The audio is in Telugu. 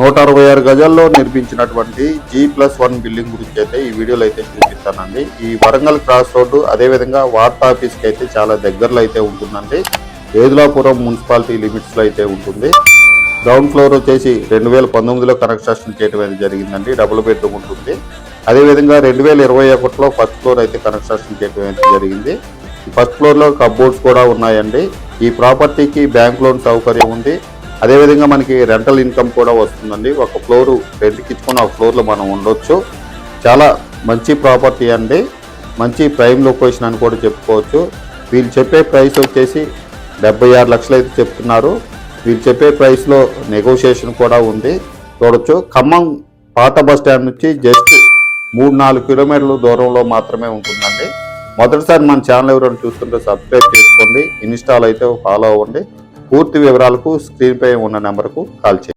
166 గజాల్లో నిర్మించినటువంటి G+1 బిల్డింగ్ గురించి అయితే ఈ వీడియోలో అయితే చూపిస్తానండి. ఈ వరంగల్ క్రాస్ రోడ్డు అదేవిధంగా వార్తా ఆఫీస్కి అయితే చాలా దగ్గరలో అయితే ఉంటుందండి. ఏదులాపురం మున్సిపాలిటీ లిమిట్స్లో అయితే ఉంటుంది. గ్రౌండ్ ఫ్లోర్ వచ్చేసి 2019లో కన్స్ట్రక్షన్ చేయడం అయితే జరిగిందండి. డబుల్ బెడ్రూమ్ ఉంటుంది. అదేవిధంగా 2021లో ఫస్ట్ ఫ్లోర్ అయితే కన్స్ట్రక్షన్ చేయడం అయితే జరిగింది. ఫస్ట్ ఫ్లోర్లో కబోర్డ్స్ కూడా ఉన్నాయండి. ఈ ప్రాపర్టీకి బ్యాంక్ లోన్ సౌకర్యం ఉంది. అదేవిధంగా మనకి రెంటల్ ఇన్కమ్ కూడా వస్తుందండి. ఒక ఫ్లోర్ రెంట్కి ఇచ్చుకొని ఒక ఫ్లోర్లో మనం ఉండొచ్చు. చాలా మంచి ప్రాపర్టీ అండి. మంచి ప్రైమ్ లొకేషన్ అని కూడా చెప్పుకోవచ్చు. వీళ్ళు చెప్పే ప్రైస్ వచ్చేసి 76 లక్షలు అయితే చెప్తున్నారు. వీళ్ళు చెప్పే ప్రైస్లో నెగోషియేషన్ కూడా ఉంది, చూడొచ్చు. ఖమ్మం పాత బస్ స్టాండ్ నుంచి జస్ట్ 3-4 కిలోమీటర్ల దూరంలో మాత్రమే ఉంటుందండి. మొదటిసారి మన ఛానల్ ఎవరైనా చూస్తుంటే సబ్స్క్రైబ్ చేసుకోండి. ఇన్స్టాలో అయితే ఫాలో అవ్వండి. పూర్తి వివరాలకు స్క్రీన్పై ఉన్న నెంబర్కు కాల్ చేయండి.